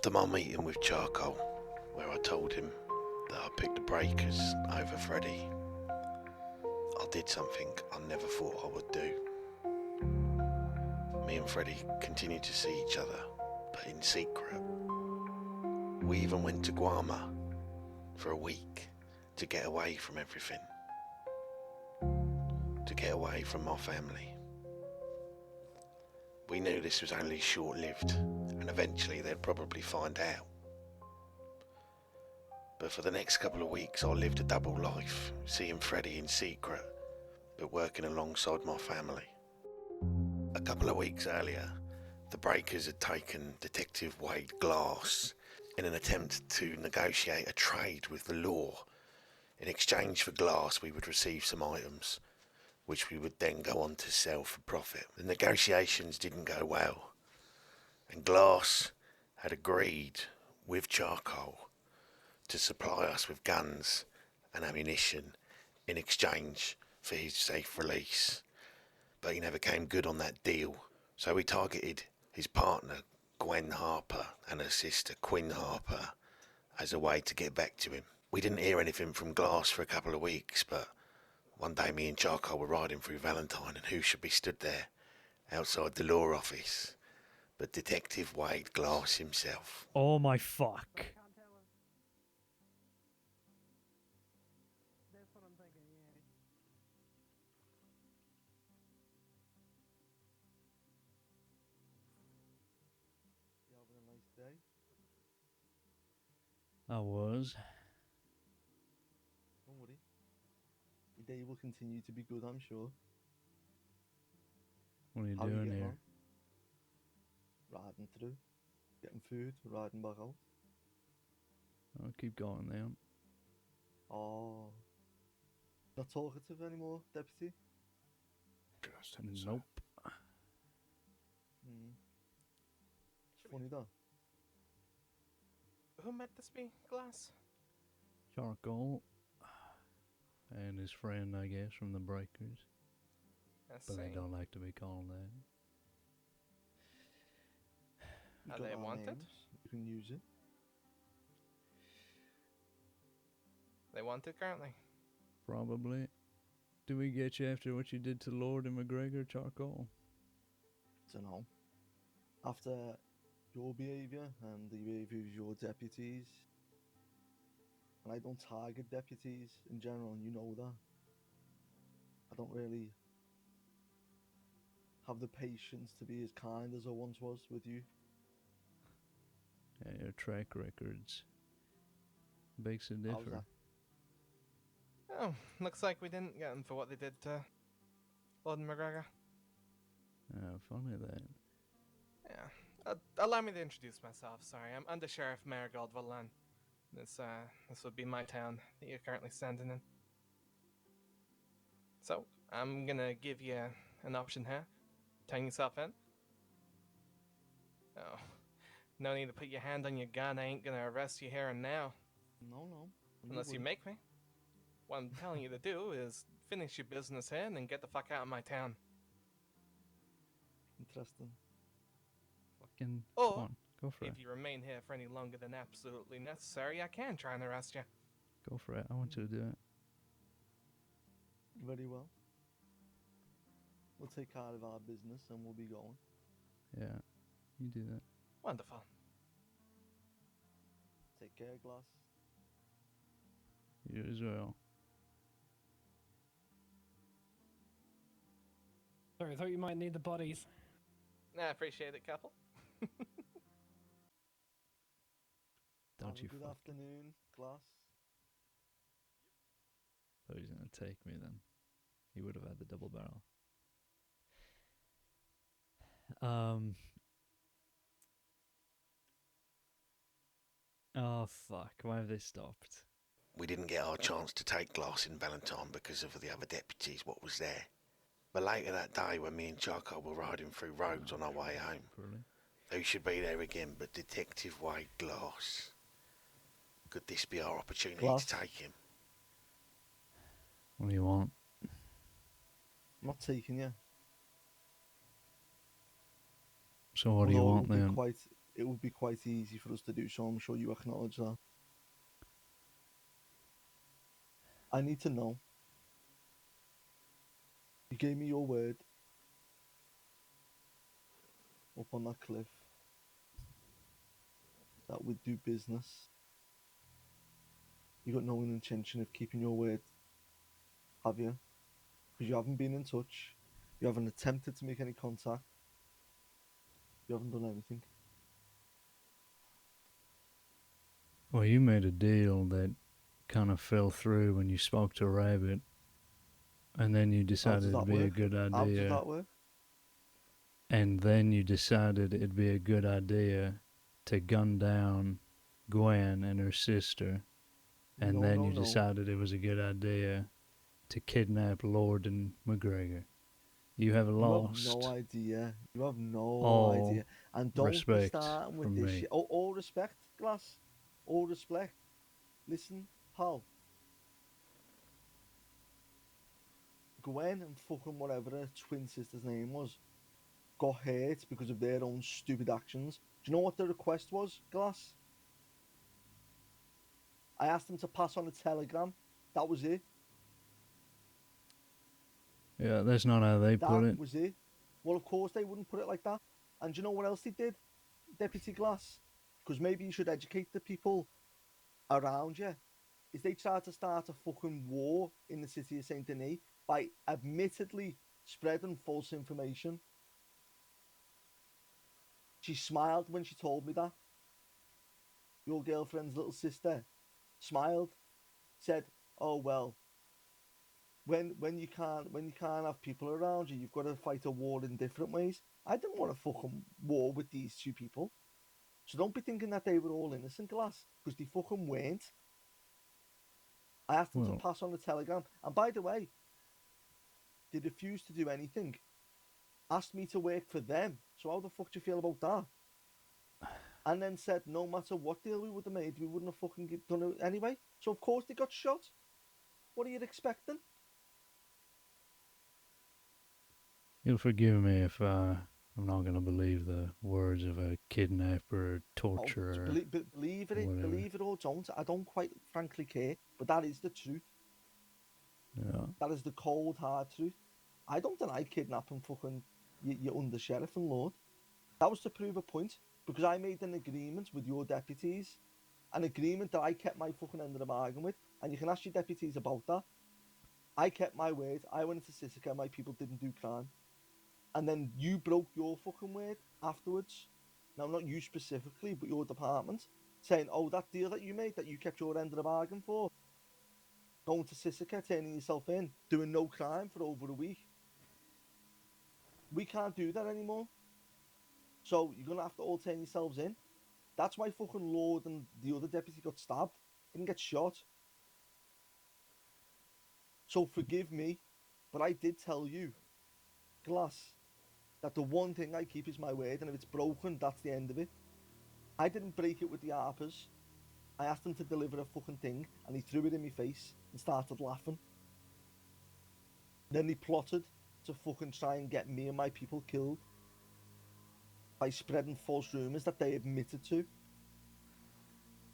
After my meeting with Charcoal, where I told him that I picked the Breakers over Freddy, I did something I never thought I would do. Me and Freddy continued to see each other, but in secret. We even went to Guama for a week to get away from everything. To get away from my family. We knew this was only short-lived, and eventually they'd probably find out. But for the next couple of weeks I lived a double life, seeing Freddy in secret, but working alongside my family. A couple of weeks earlier, the Breakers had taken Detective Wade Glass in an attempt to negotiate a trade with the law. In exchange for Glass, we would receive some items, which we would then go on to sell for profit. The negotiations didn't go well, and Glass had agreed with Charcoal to supply us with guns and ammunition in exchange for his safe release. But he never came good on that deal, so we targeted his partner, Gwen Harper, and her sister, Quinn Harper, as a way to get back to him. We didn't hear anything from Glass for a couple of weeks, but one day me and Charcoal were riding through Valentine, and who should be stood there outside the law office but Detective Wade Glass himself. Oh my fuck. You having a nice day? I was. Don't worry. Your day will continue to be good, I'm sure. What are you How doing getting here? on? Riding through. Getting food, riding back out. I'll keep going then. Oh. Not talkative anymore, Deputy? Nope. It's funny though. Who met this be, Glass? Charcoal. And his friend, I guess, from the Breakers. I But I see. don't like to be called that. We've Are got they our wanted? names. You can use it. They wanted currently. Probably. Do we get you after what you did to Lord and McGregor, Charcoal? Dunno. After your behaviour and the behaviour of your deputies, and I don't target deputies in general, and you know that. I don't really have the patience to be as kind as I once was with you. Yeah, your track records. Begs to How's differ. that? Oh, looks like we didn't get them for what they did to Lord and McGregor. Funny that. Yeah. Allow me to introduce myself. Sorry, I'm Under Sheriff Marigold Valan. This would be my town that you're currently standing in. So, I'm gonna give you an option here. Turn yourself in. Oh, no need to put your hand on your gun. I ain't gonna arrest you here and now. No. Unless you make me. What I'm telling you to do is finish your business here and then get the fuck out of my town. Interesting. Fucking. Or, Come on. Go for it. if you remain here for any longer than absolutely necessary, I can try and arrest you. Go for it. I want you to do it. Very well. We'll take care of our business and we'll be going. Yeah. You do that. Wonderful. Take care, Glass. You as well. Sorry, I thought you might need the bodies. I appreciate it, couple. Don't Have you a good fuck. afternoon, Glass. Thought he was gonna take me then. He would have had the double barrel. Oh fuck, why have they stopped? We didn't get our chance to take Glass in Valentine because of the other deputies what was there. But later that day, when me and Charcoal were riding through roads on our way home, Really? who should be there again but Detective Wade Glass? Could this be our opportunity Glass? to take him? What do you want? I'm not taking you. So what do you Although it want would be then? quite it would be quite easy for us to do so. I'm sure you acknowledge that. I need to know. You gave me your word up on that cliff that we'd do business. You got no intention of keeping your word, have you? Because you haven't been in touch. You haven't attempted to make any contact. You haven't done anything. Well, you made a deal that kind of fell through when you spoke to Rabbit, and then you How decided does it'd that be a work? good How does idea. that work? And then you decided it'd be a good idea to gun down Gwen and her sister. And No, then no, you no. decided it was a good idea to kidnap Lord and McGregor. You have You have no lost idea. You have no all idea. And don't be respect starting with from this me. shit. Oh, all respect, Glass. All respect. Listen, pal. Gwen and fucking whatever her twin sister's name was got hurt because of their own stupid actions. Do you know what the request was, Glass? I asked them to pass on a telegram. That was it. Yeah, that's not how they put That it. was it. Well, of course they wouldn't put it like that. And do you know what else they did, Deputy Glass? Because maybe you should educate the people around you. Is they tried to start a fucking war in the city of Saint Denis by admittedly spreading false information. She smiled when she told me that. Your girlfriend's little sister smiled, said, "Oh well, when you can't have people around you, you've got to fight a war in different ways." I didn't want a fucking war with these two people, so don't be thinking that they were all innocent, Glass, because they fucking weren't. I asked them to Well, pass on the telegram, and by the way, they refused to do anything. Asked me to work for them. So how the fuck do you feel about that? And then said no matter what deal we would have made, we wouldn't have fucking done it anyway. So of course they got shot. What are you expecting? you'll forgive me if I'm not going to believe the words of a kidnapper, Oh, torturer, believe whatever. believe it or don't. I don't quite frankly care, but that is the truth. Yeah. That is the cold hard truth. I don't deny kidnapping fucking your under sheriff and lord. That was to prove a point because I made an agreement with your deputies, an agreement that I kept my fucking end of the bargain with, and you can ask your deputies about that. I kept my word. I went into Sisika. My people didn't do crime, and then you broke your fucking word afterwards. Now, not you specifically, but your department, saying, "Oh, that deal that you made, that you kept your end of the bargain for, going to Sisika, turning yourself in, doing no crime for over a week. We can't do that anymore. So you're gonna have to all turn yourselves in." That's why fucking Lord and the other deputy got stabbed. Didn't get shot. So forgive me, but I did tell you, Glass, that the one thing I keep is my word, and if it's broken, that's the end of it. I didn't break it with the Harpers. I asked him to deliver a fucking thing, and he threw it in my face and started laughing. Then he plotted to fucking try and get me and my people killed by spreading false rumours that they admitted to.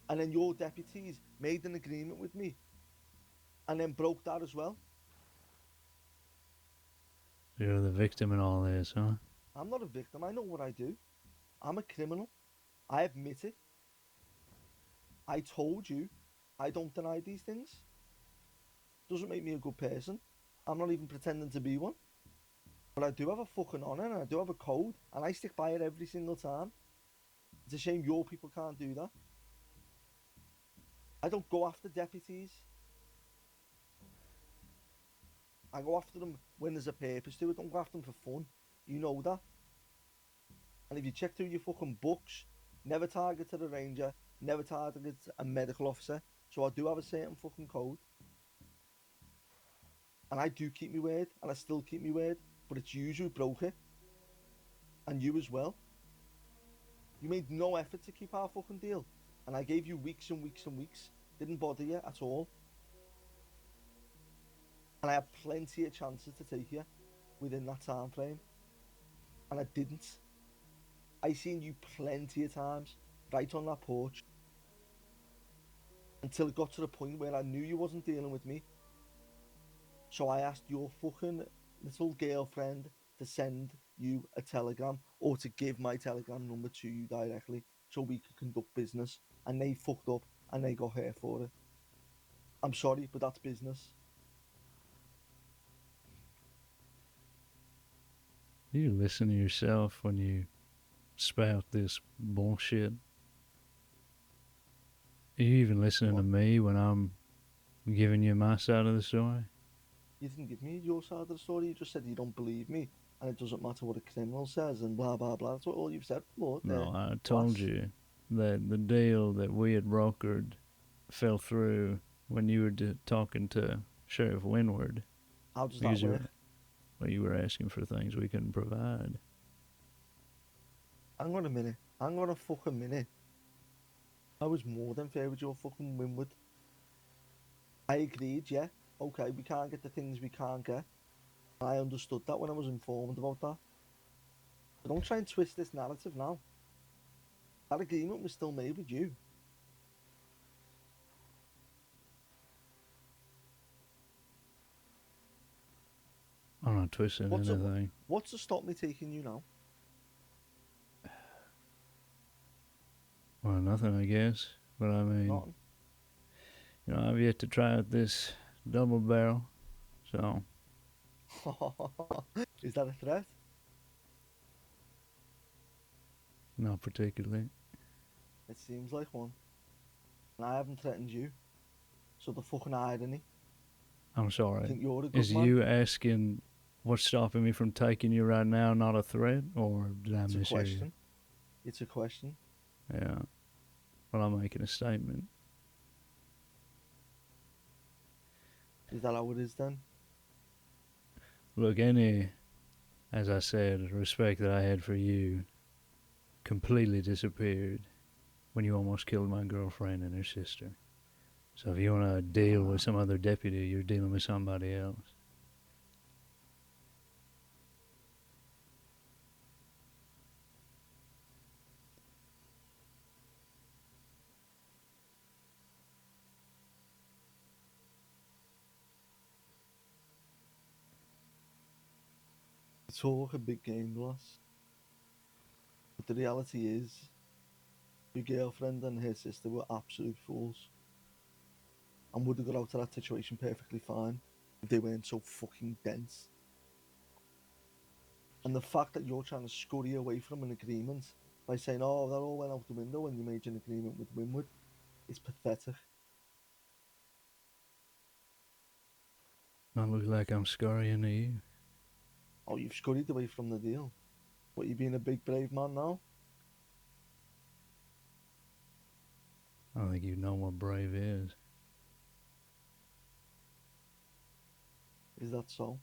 And then your deputies made an agreement with me and then broke that as well. You're the victim in all this, huh? I'm not a victim. I know what I do. I'm a criminal. I admit it. I told you. I don't deny these things. Doesn't make me a good person. I'm not even pretending to be one. But I do have a fucking honour and I do have a code and I stick by it every single time. It's a shame your people can't do that. I don't go after deputies. I go after them when there's a purpose to it. Don't go after them for fun. You know that. And if you check through your fucking books, never targeted a ranger, never targeted a medical officer. So I do have a certain fucking code. And I do keep my word, and I still keep my word. But it's you who broke it. And you as well. You made no effort to keep our fucking deal. And I gave you weeks and weeks and weeks. Didn't bother you at all. And I had plenty of chances to take you within that time frame. And I didn't. I seen you plenty of times, right on that porch, until it got to the point where I knew you wasn't dealing with me. So I asked your fucking little girlfriend to send you a telegram or to give my telegram number to you directly so we could conduct business. And they fucked up and they got hurt for it. I'm sorry, but that's business. You listen to yourself when you spout this bullshit. Are you even listening to What? me when I'm giving you my side of the story? You didn't give me your side of the story. You just said you don't believe me and it doesn't matter what a criminal says and blah blah blah. That's what all you've said before. No, I told Last. you that the deal that we had brokered fell through when you were talking to Sheriff Winward. How does that Because work? you were asking for things we couldn't provide. Hang on a minute. Hang on a fucking minute. I was more than fair with your fucking Winwood. I agreed, yeah. Okay, we can't get the things we can't get. I understood that when I was informed about that. But don't try and twist this narrative now. That agreement was still made with you. I'm not twisting anything. What's to stop me taking you now? Well, nothing, I guess. But I mean, Nothing. I've yet to try out this double barrel, so Is that a threat? not particularly. It seems like one. And I haven't threatened you. So the fucking irony. I'm I sorry. think you're a good Is man. you asking what's stopping me from taking you right now not a threat, or did I It's a mishear you? question. It's a question. Yeah. Well, I'm making a statement. Is that how it is then? Look, as I said, respect that I had for you completely disappeared when you almost killed my girlfriend and her sister. So if you want to deal with some other deputy, you're dealing with somebody else. You talk a big game, Glass. But the reality is, your girlfriend and her sister were absolute fools. And would have got out of that situation perfectly fine if they weren't so fucking dense. And the fact that you're trying to scurry away from an agreement by saying, oh, that all went out the window when you made an agreement with Winwood is pathetic. I look like I'm scurrying to you. Oh, you've scurried away from the deal. What, you being a big brave man now? I don't think you know what brave is. Is that so?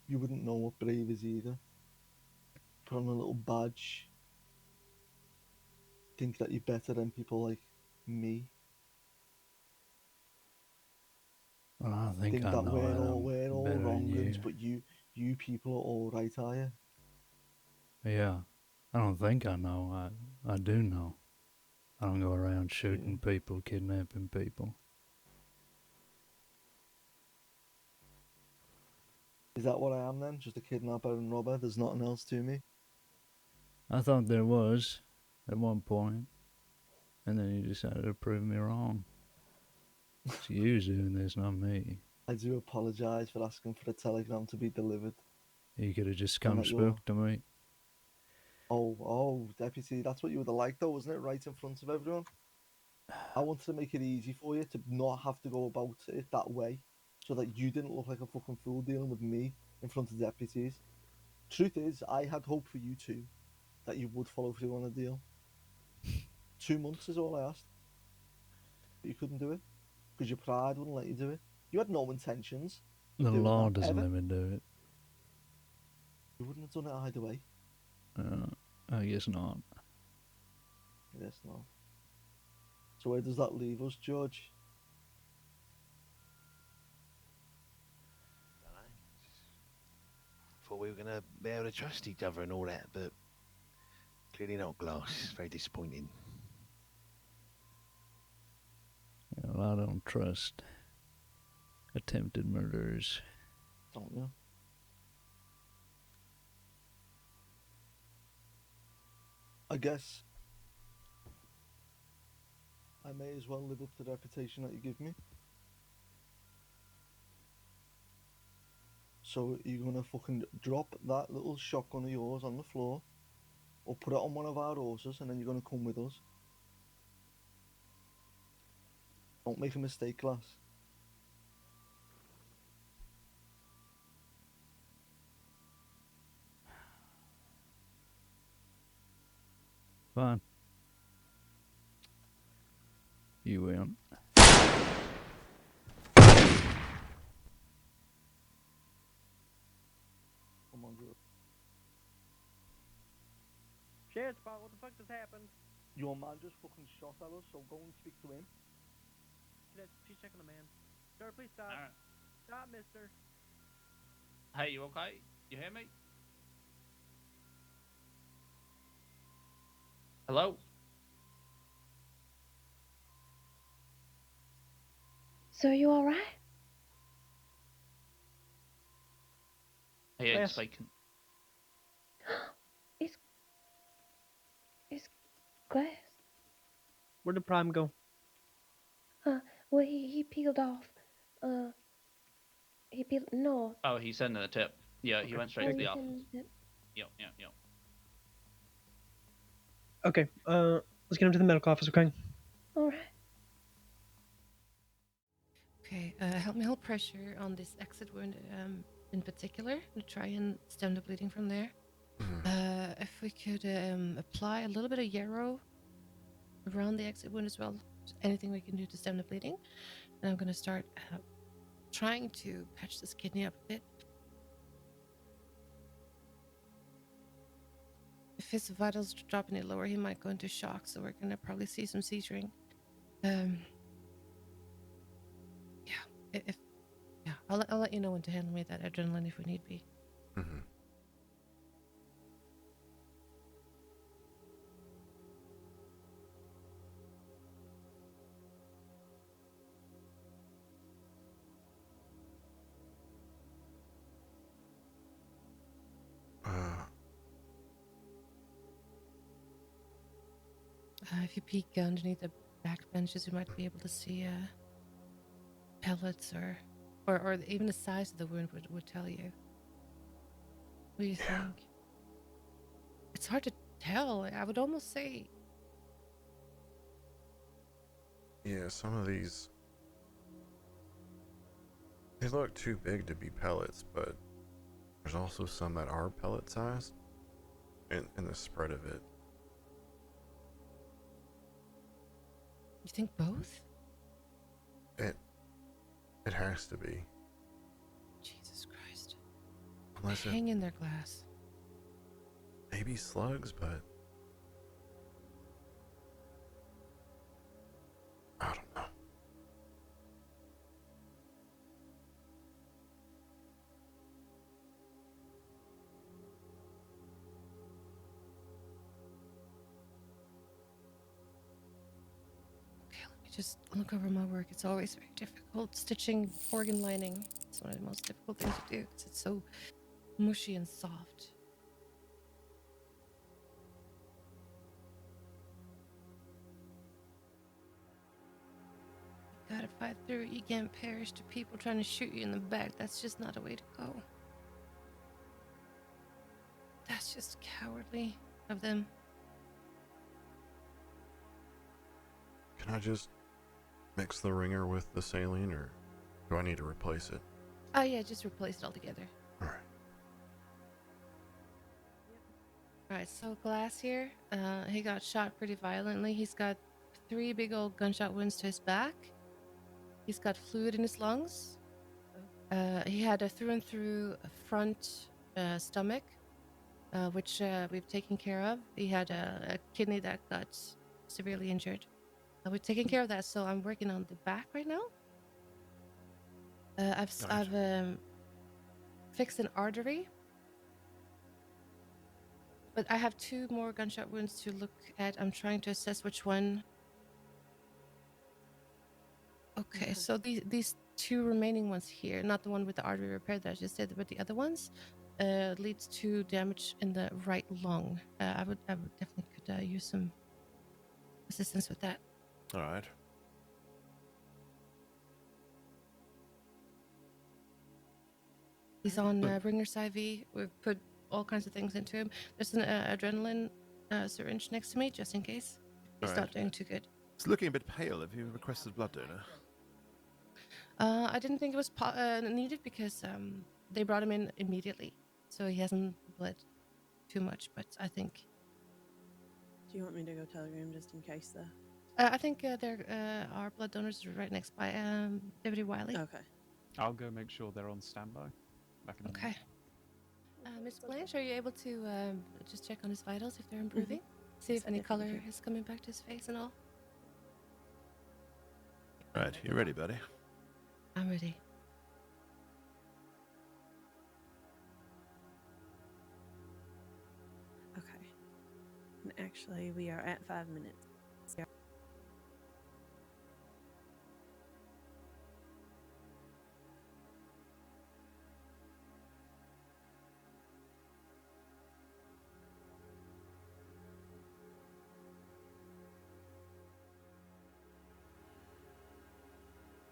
You wouldn't know what brave is either. Put on a little badge. Think that you're better than people like me. Well, I think Think I that know that we're I'm all better than you. wrong'uns, but you people are all right, are you? Yeah. I don't think I know. I do know. I don't go around shooting people, kidnapping people. Is that what I am then? Just a kidnapper and robber? There's nothing else to me? I thought there was at one point, and then you decided to prove me wrong. It's you doing this, not me. I do apologise for asking for a telegram to be delivered. You could have just And come that you're... spook to me. Oh, deputy, that's what you would have liked though, wasn't it? Right in front of everyone. I wanted to make it easy for you to not have to go about it that way, so that you didn't look like a fucking fool dealing with me in front of deputies. Truth is, I had hope for you too, that you would follow through on a deal. 2 months is all I asked. But you couldn't do it, because your pride wouldn't let you do it. You had no intentions of The doing law that, doesn't ever. let me do it. You wouldn't have done it either way. I guess not. Yes, no. So where does that leave us, George? Thought we were going to be able to trust each other and all that, but clearly not, Glass. It's very disappointing. Well, I don't trust attempted murderers. Don't you? I guess I may as well live up to the reputation that you give me. So you're gonna fucking drop that little shotgun of yours on the floor, or put it on one of our horses, and then you're gonna come with us. Don't make a mistake, Glass. Fine. You win. Come on, Drew. Shit, Spot, what the fuck just happened? Your man just fucking shot at us, so go and speak to him. She's checking the man. Sir, please stop. Alright. Stop, mister. Hey, you okay? You hear me? Hello? So you alright? He ain't Yes. speaking. It's Glass. Where did Prime go? Well, he peeled off. He peeled. No. Oh, he's sending a tip. Yeah, he went straight to the office. Yep. Okay, let's get him to the medical office, okay? Alright. Okay, help me hold pressure on this exit wound in particular to try and stem the bleeding from there. If we could apply a little bit of yarrow around the exit wound as well. Just anything we can do to stem the bleeding. And I'm going to start trying to patch this kidney up a bit. If his vitals drop any lower, he might go into shock, so we're going to probably see some seizuring. I'll let you know when to handle me that adrenaline if we need be. Mm-hmm. If you peek underneath the back benches, you might be able to see pellets or even the size of the wound would tell you. What do you think? It's hard to tell. I would almost say. Yeah, some of these, they look too big to be pellets, but there's also some that are pellet sized in the spread of it. You think both? It has to be. Jesus Christ. Unless it Hang in there, Glass. may be slugs, but I don't know. Just look over my work. It's always very difficult. Stitching organ lining is one of the most difficult things to do because it's so mushy and soft. You gotta fight through it. You can't perish to people trying to shoot you in the back. That's just not a way to go. That's just cowardly of them. Can I just mix the ringer with the saline, or do I need to replace it? Oh yeah, just replace it altogether. Alright. Alright, so Glass here, he got shot pretty violently. He's got 3 big old gunshot wounds to his back. He's got fluid in his lungs. He had a through and through front stomach, which we've taken care of. He had a kidney that got severely injured. We're taking care of that, so I'm working on the back right now. I've fixed an artery But I have 2 more gunshot wounds to look at. I'm trying to assess which one. Okay, so these 2 remaining ones here, not the one with the artery repair that I just did, but the other ones, leads to damage in the right lung. I would definitely could use some assistance with that. All right. He's on Ringer's IV. We've put all kinds of things into him. There's an adrenaline syringe next to me, just in case. He's Alright. not doing too good. It's looking a bit pale. Have you requested blood donor? I didn't think it was needed because they brought him in immediately, so he hasn't bled too much. But I think Do you want me to go telegram just in case, though? I think there are blood donors right next by Deputy Wiley. Okay. I'll go make sure they're on standby. Back in a minute. Okay. Miss Blanche, are you able to just check on his vitals if they're improving? See Yes, if I any definitely color can. is coming back to his face and all? Right, you ready, buddy? I'm ready. Okay. And actually, we are at 5 minutes.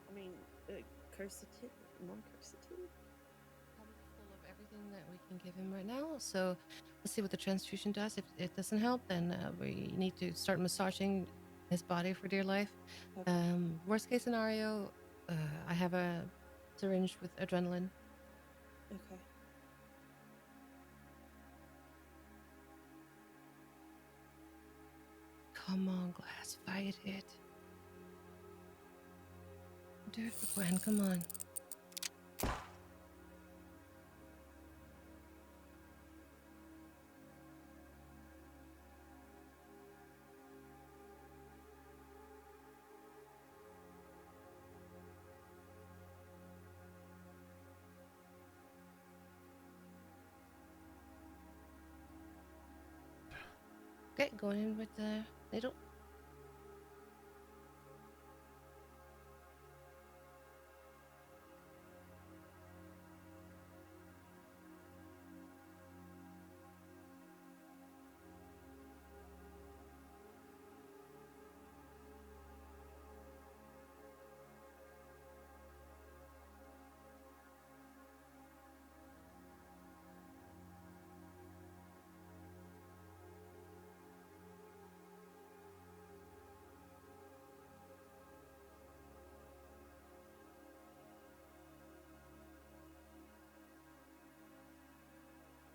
I mean, quercetin, non-quercetin? Full of everything that we can give him right now. So let's see what the transfusion does. If it doesn't help, then we need to start massaging his body for dear life. Okay. Worst case scenario, I have a syringe with adrenaline. Okay. Come on, Glass, fight it. Do it for Gwen, come on. Okay, going in with the needle.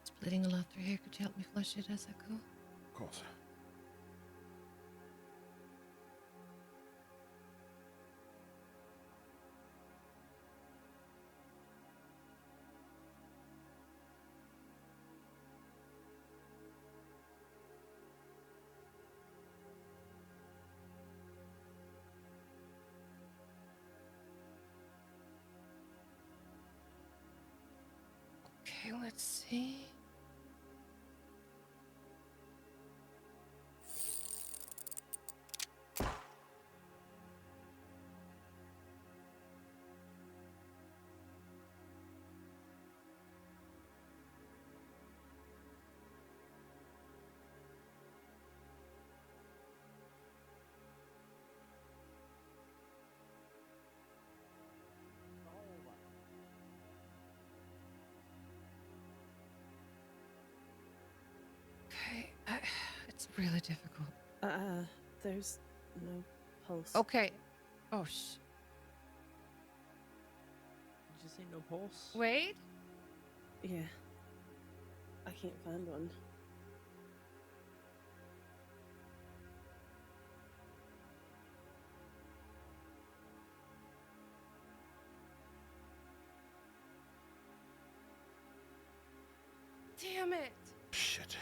It's bleeding a lot through here. Could you help me flush it as I go? Of course. Okay, let's see. Okay, it's really difficult. There's no pulse. Okay. Oh, sh. Did you say no pulse? Wait. Yeah. I can't find one. Damn it. Shit.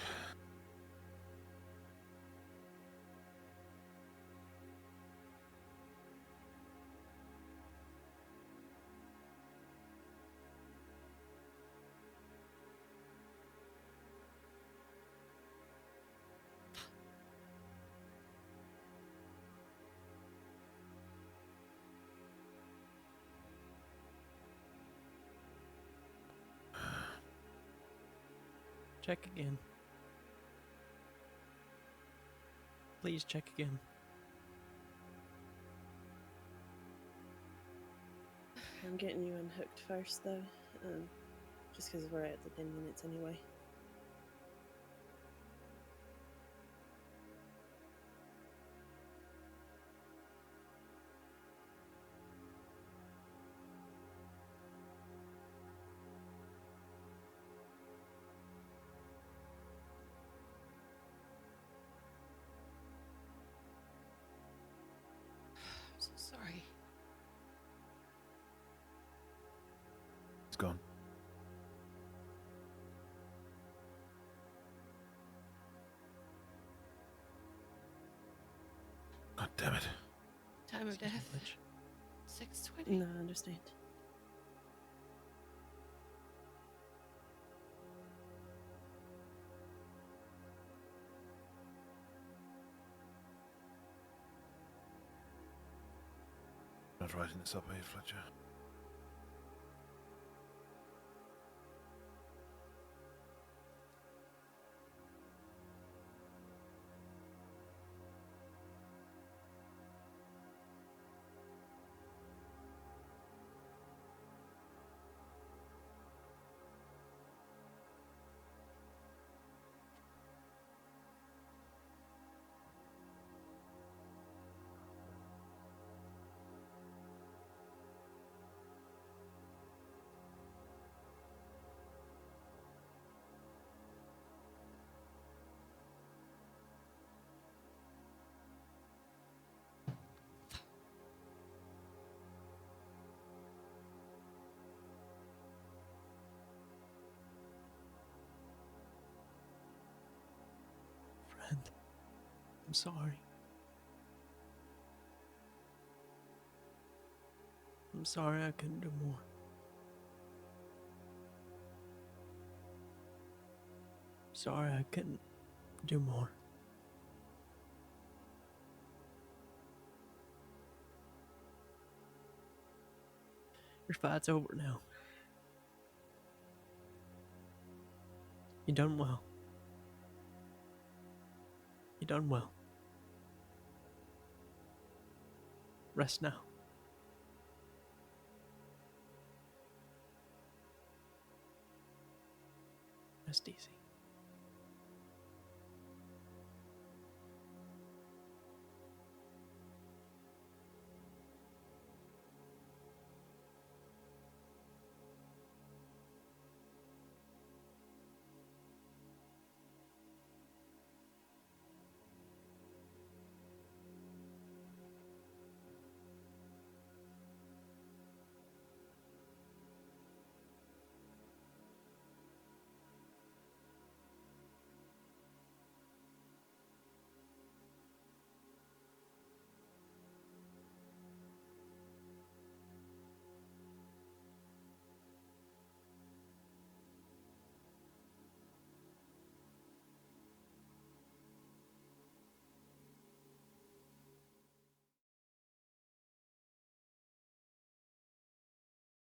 Check again. Please check again. I'm getting you unhooked first, though. Just because we're at the 10 minutes anyway. I'm so sorry. It's gone. God damn it. Time of Excuse me, death. Lich. 6:20. No, I understand. Not writing this up, are you, Fletcher? Friend, I'm sorry. I'm sorry I couldn't do more. Sorry I couldn't do more. Your fight's over now. You done well. You done well. Rest now. Rest easy.